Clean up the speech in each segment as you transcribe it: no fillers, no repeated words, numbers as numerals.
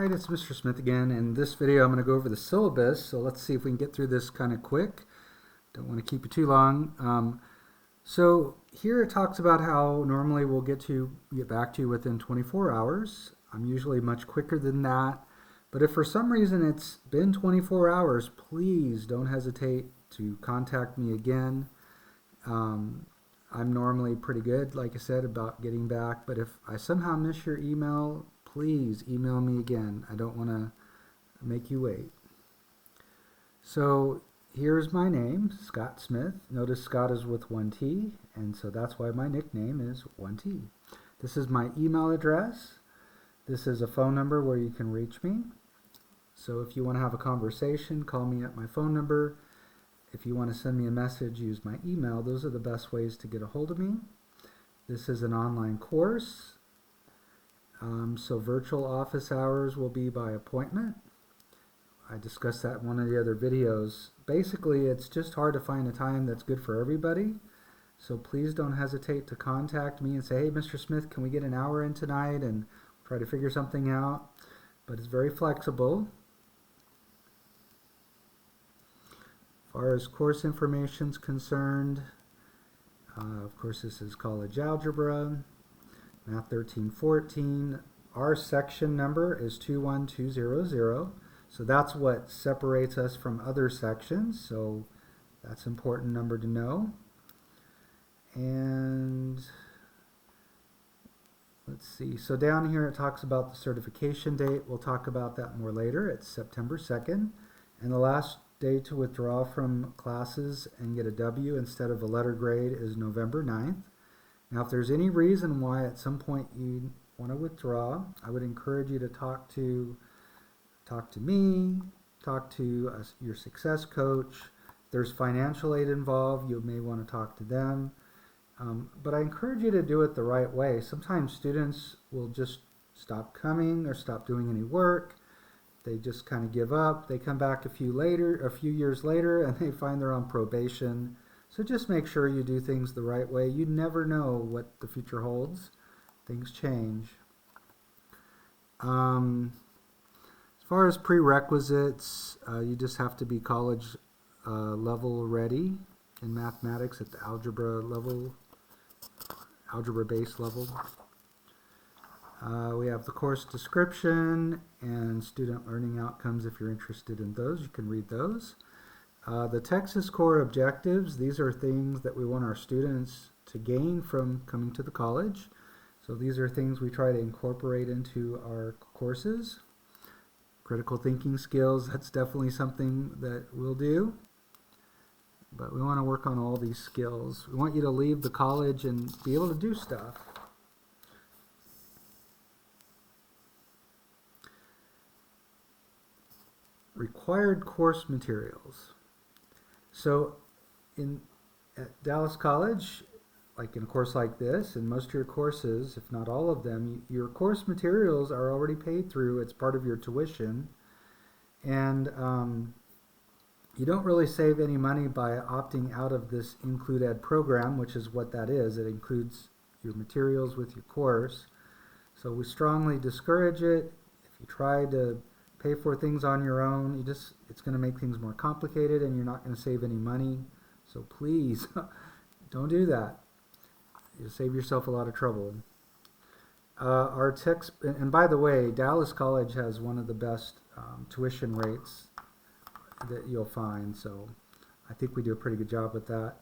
Alright, it's Mr. Smith again. In this video I'm going to go over the syllabus, so let's see if we can get through this kind of quick. Don't want to keep it too long. So here it talks about how normally we'll get back to you within 24 hours. I'm usually much quicker than that, but if for some reason it's been 24 hours, please don't hesitate to contact me again. I'm normally pretty good, like I said, about getting back, but if I somehow miss your email, please email me again. I don't want to make you wait. So here's my name, Scott Smith. Notice Scott is with one T, and so that's why my nickname is 1T. This is my email address. This is a phone number where you can reach me. So if you want to have a conversation, call me at my phone number. If you want to send me a message, use my email. Those are the best ways to get a hold of me. This is an online course. So virtual office hours will be by appointment. I discussed that in one of the other videos. Basically, it's just hard to find a time that's good for everybody. So please don't hesitate to contact me and say, hey, Mr. Smith, can we get an hour in tonight and try to figure something out? But it's very flexible. As far as course information is concerned, of course, this is college algebra. MATH1314, our section number is 21200, so that's what separates us from other sections, so that's an important number to know. And let's see, so down here it talks about the certification date. We'll talk about that more later. It's September 2nd, and the last day to withdraw from classes and get a W instead of a letter grade is November 9th. Now, if there's any reason why at some point you want to withdraw, I would encourage you to talk to me, talk to your success coach. If there's financial aid involved, you may want to talk to them. But I encourage you to do it the right way. Sometimes students will just stop coming or stop doing any work. They just kind of give up. They come back a few years later, and they find they're on probation. So just make sure you do things the right way. You never know what the future holds. Things change. As far as prerequisites, you just have to be college level ready in mathematics at the algebra base level. We have the course description and student learning outcomes. If you're interested in those, you can read those. The Texas core objectives, these are things that we want our students to gain from coming to the college. So these are things we try to incorporate into our courses. Critical thinking skills, that's definitely something that we'll do. But we want to work on all these skills. We want you to leave the college and be able to do stuff. Required course materials. So at Dallas College, like in a course like this, and most of your courses, if not all of them, your course materials are already paid through. It's part of your tuition. And you don't really save any money by opting out of this Include Ed program, which is what that is. It includes your materials with your course. So we strongly discourage it. If you try to pay for things on your own, it's going to make things more complicated and you're not going to save any money. So please don't do that. You'll save yourself a lot of trouble. Our text, and by the way, Dallas College has one of the best tuition rates that you'll find, so I think we do a pretty good job with that.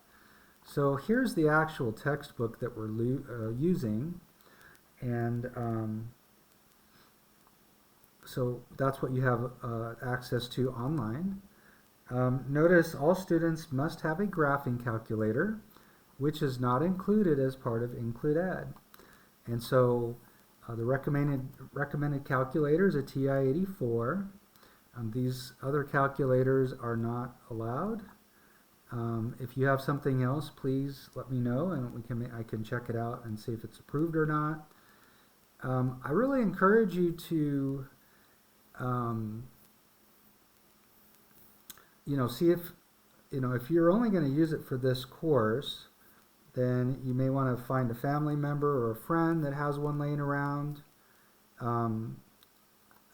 So here's the actual textbook that we're using, and so that's what you have access to online. Notice all students must have a graphing calculator, which is not included as part of Include Ed. And so the recommended calculator is a TI-84. These other calculators are not allowed. If you have something else, please let me know, and I can check it out and see if it's approved or not. I really encourage you to see if you're only going to use it for this course, then you may want to find a family member or a friend that has one laying around.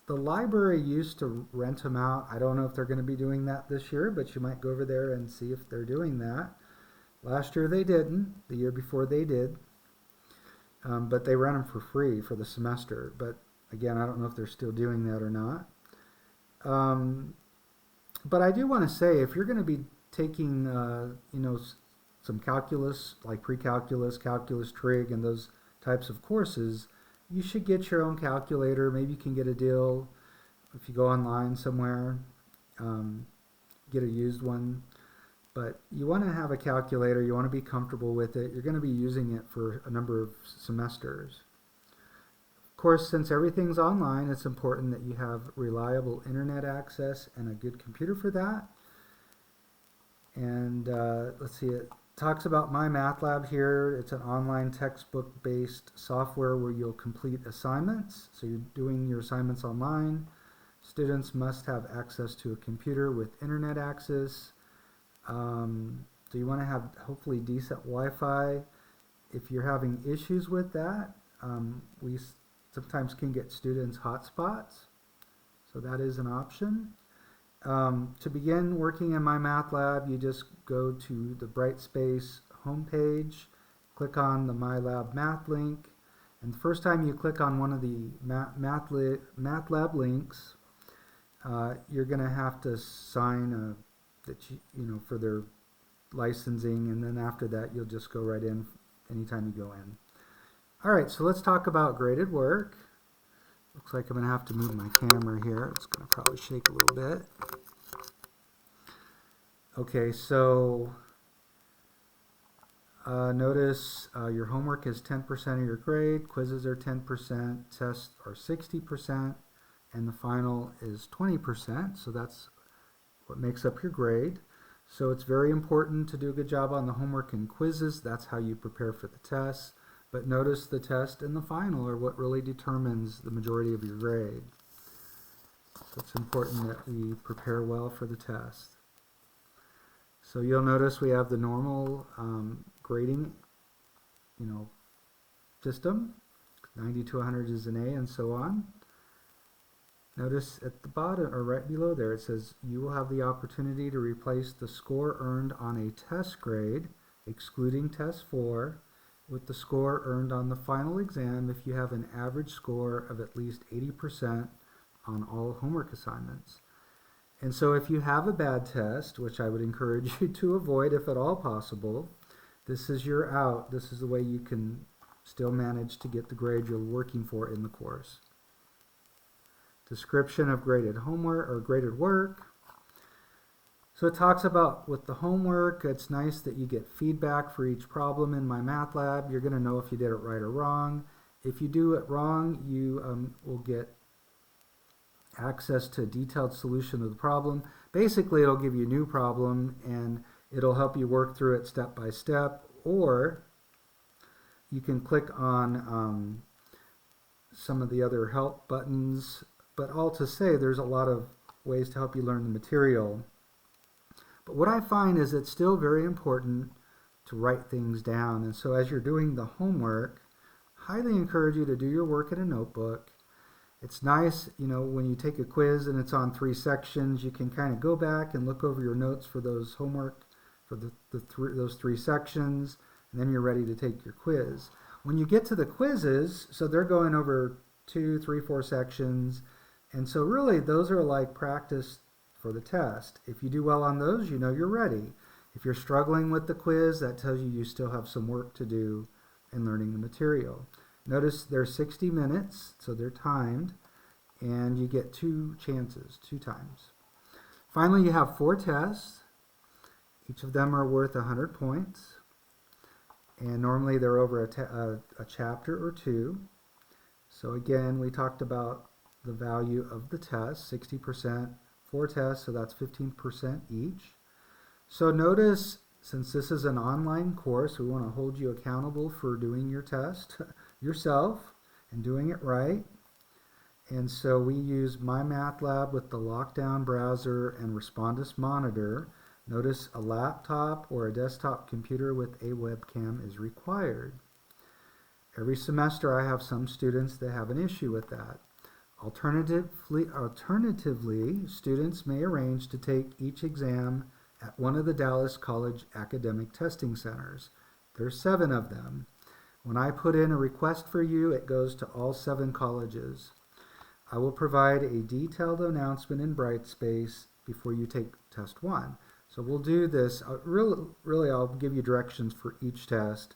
The library used to rent them out. I don't know if they're going to be doing that this year, but you might go over there and see if they're doing that. Last year they didn't. The year before they did. But they rent them for free for the semester. But again, I don't know if they're still doing that or not. But I do want to say, if you're going to be taking, some calculus, like pre-calculus, calculus, trig, and those types of courses, you should get your own calculator. Maybe you can get a deal if you go online somewhere, get a used one. But you want to have a calculator. You want to be comfortable with it. You're going to be using it for a number of semesters. Of course, since everything's online, it's important that you have reliable internet access and a good computer for that. And let's see, it talks about MyMathLab here. It's an online textbook-based software where you'll complete assignments. So you're doing your assignments online. Students must have access to a computer with internet access. So you want to have hopefully decent Wi-Fi. If you're having issues with that, we sometimes can get students hotspots. So that is an option. To begin working in MyMathLab, you just go to the Brightspace homepage, click on the MyLab Math link, and the first time you click on one of the MathLab links, you're going to have to sign for their licensing, and then after that you'll just go right in anytime you go in. Alright, so let's talk about graded work. Looks like I'm going to have to move my camera here. It's going to probably shake a little bit. Okay, so notice your homework is 10% of your grade, quizzes are 10%, tests are 60%, and the final is 20%, so that's what makes up your grade. So it's very important to do a good job on the homework and quizzes. That's how you prepare for the tests. But notice the test and the final are what really determines the majority of your grade. So it's important that we prepare well for the test. So you'll notice we have the normal grading, system. 90 to 100 is an A, and so on. Notice at the bottom, or right below there, it says you will have the opportunity to replace the score earned on a test grade, excluding test 4, with the score earned on the final exam if you have an average score of at least 80% on all homework assignments. And so if you have a bad test, which I would encourage you to avoid if at all possible, this is your out. This is the way you can still manage to get the grade you're working for in the course. Description of graded homework or graded work. So it talks about with the homework, it's nice that you get feedback for each problem in MyMathLab. You're going to know if you did it right or wrong. If you do it wrong, you will get access to a detailed solution of the problem. Basically, it'll give you a new problem and it'll help you work through it step by step, or you can click on some of the other help buttons. But all to say, there's a lot of ways to help you learn the material. But what I find is it's still very important to write things down. And so as you're doing the homework, I highly encourage you to do your work in a notebook. It's nice, when you take a quiz and it's on 3 sections, you can kind of go back and look over your notes for those homework, for those 3 sections, and then you're ready to take your quiz. When you get to the quizzes, so they're going over 2, 3, 4 sections, and so really those are like practice for the test. If you do well on those, you know you're ready. If you're struggling with the quiz, that tells you you still have some work to do in learning the material. Notice they're 60 minutes, so they're timed, and you get 2 chances, 2 times. Finally, you have 4 tests. Each of them are worth 100 points, and normally they're over a chapter or 2. So again, we talked about the value of the test, 60%, 4 tests, so that's 15% each. So notice, since this is an online course, we want to hold you accountable for doing your test yourself and doing it right. And so we use MyMathLab with the lockdown browser and Respondus monitor. Notice a laptop or a desktop computer with a webcam is required. Every semester I have some students that have an issue with that. Alternatively, students may arrange to take each exam at one of the Dallas College academic testing centers. There's 7 of them. When I put in a request for you, it goes to all 7 colleges. I will provide a detailed announcement in Brightspace before you take test 1. So we'll do this. Really, I'll give you directions for each test.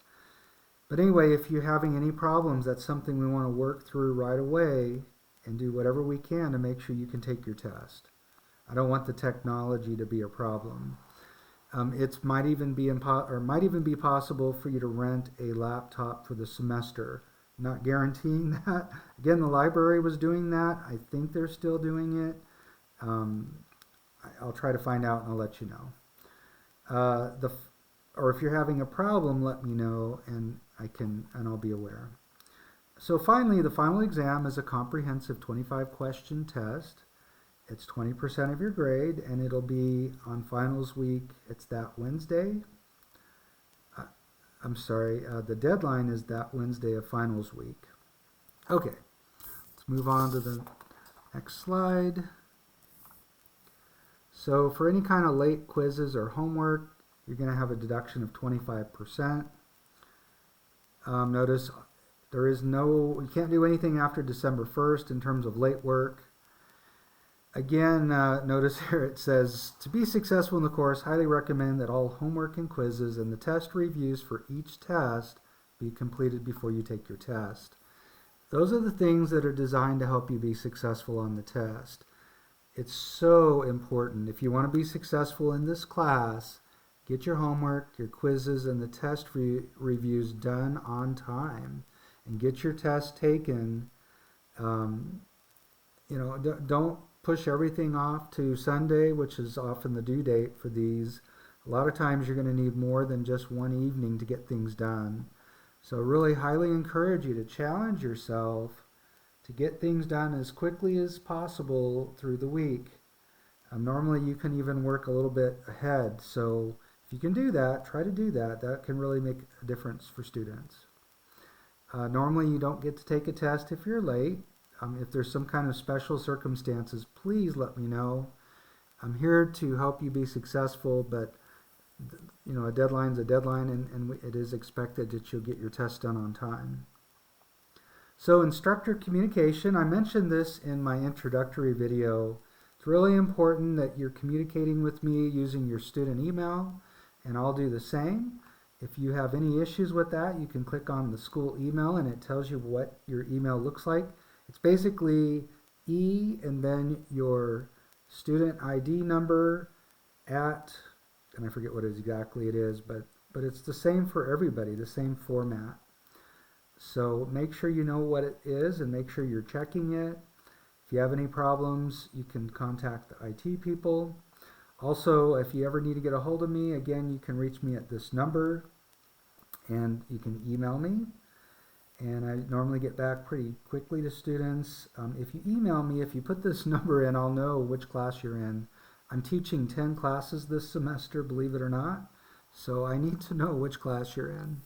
But anyway, if you're having any problems, that's something we want to work through right away and do whatever we can to make sure you can take your test. I don't want the technology to be a problem. It might even be possible for you to rent a laptop for the semester. I'm not guaranteeing that. Again, the library was doing that. I think they're still doing it. I'll try to find out and I'll let you know. Or if you're having a problem, let me know and I'll be aware. So finally, the final exam is a comprehensive 25-question test. It's 20% of your grade, and it'll be on finals week. It's that Wednesday. The deadline is that Wednesday of finals week. Okay, let's move on to the next slide. So for any kind of late quizzes or homework, you're going to have a deduction of 25%. Notice you can't do anything after December 1st in terms of late work. Again, notice here it says, to be successful in the course, highly recommend that all homework and quizzes and the test reviews for each test be completed before you take your test. Those are the things that are designed to help you be successful on the test. It's so important. If you want to be successful in this class, get your homework, your quizzes, and the test reviews done on time. And get your test taken. Don't push everything off to Sunday, which is often the due date for these. A lot of times you're going to need more than just one evening to get things done. So really highly encourage you to challenge yourself to get things done as quickly as possible through the week. Normally you can even work a little bit ahead. So if you can do that, try to do that. That can really make a difference for students. Normally you don't get to take a test if you're late. If there's some kind of special circumstances, please let me know. I'm here to help you be successful, but a deadline's a deadline, and it is expected that you'll get your test done on time. So instructor communication, I mentioned this in my introductory video. It's really important that you're communicating with me using your student email, and I'll do the same. If you have any issues with that, you can click on the school email and it tells you what your email looks like. It's basically E and then your student ID number and I forget what exactly it is, but it's the same for everybody, the same format. So make sure you know what it is and make sure you're checking it. If you have any problems, you can contact the IT people. Also, if you ever need to get a hold of me, again, you can reach me at this number and you can email me. And I normally get back pretty quickly to students. If you email me, if you put this number in, I'll know which class you're in. I'm teaching 10 classes this semester, believe it or not. So I need to know which class you're in.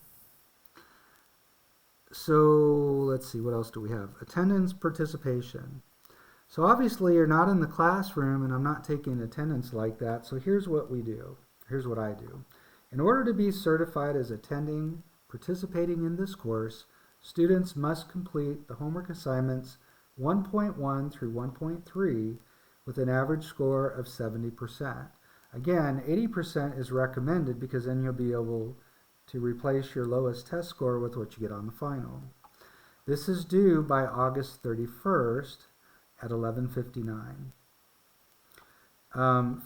So let's see, what else do we have? Attendance, participation. So obviously you're not in the classroom and I'm not taking attendance like that. So here's what we do. Here's what I do. In order to be certified as participating in this course, students must complete the homework assignments 1.1 through 1.3 with an average score of 70%. Again, 80% is recommended because then you'll be able to replace your lowest test score with what you get on the final. This is due by August 31st at 11:59.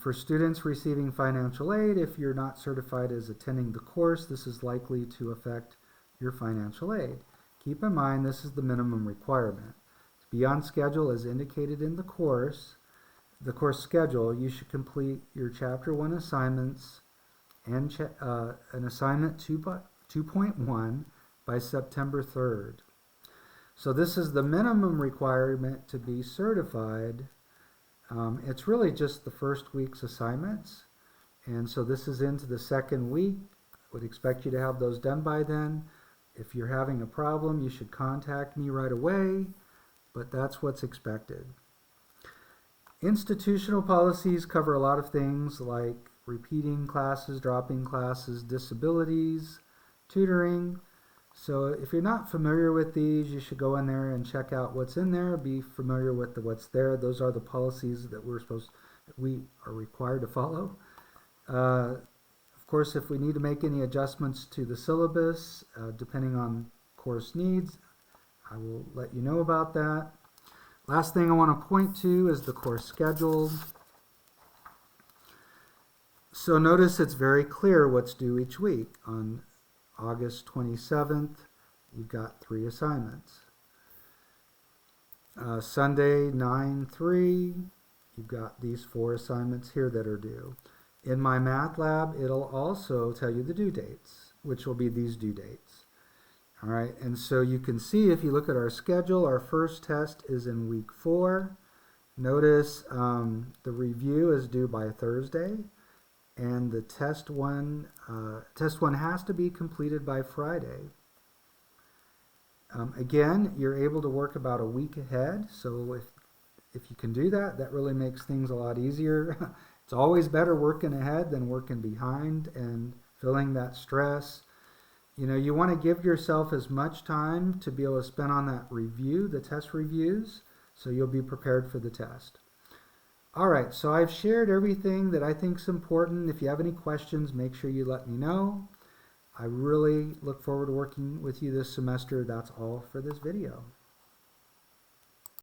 For students receiving financial aid, if you're not certified as attending the course, this is likely to affect your financial aid. Keep in mind this is the minimum requirement. To be on schedule as indicated in the course schedule, you should complete your Chapter 1 assignments and an assignment 2.1 by September 3rd. So this is the minimum requirement to be certified. It's really just the first week's assignments. And so this is into the second week. Would expect you to have those done by then. If you're having a problem, you should contact me right away. but that's what's expected. Institutional policies cover a lot of things like repeating classes, dropping classes, disabilities, tutoring. So if you're not familiar with these, you should go in there and check out what's in there, be familiar with what's there. Those are the policies that we are required to follow. Of course, if we need to make any adjustments to the syllabus, depending on course needs, I will let you know about that. Last thing I want to point to is the course schedule. So notice it's very clear what's due each week. On August 27th, you've got 3 assignments. Sunday 9/3, you've got these 4 assignments here that are due. In my math lab, it'll also tell you the due dates, which will be these due dates. All right, and so you can see if you look at our schedule, our first test is in week 4. Notice the review is due by Thursday, and the test one has to be completed by Friday. Again, you're able to work about a week ahead, so if you can do that, that really makes things a lot easier. It's always better working ahead than working behind and feeling that stress. You know, you want to give yourself as much time to be able to spend on that review, the test reviews, so you'll be prepared for the test. All right, so I've shared everything that I think is important. If you have any questions, make sure you let me know. I really look forward to working with you this semester. That's all for this video.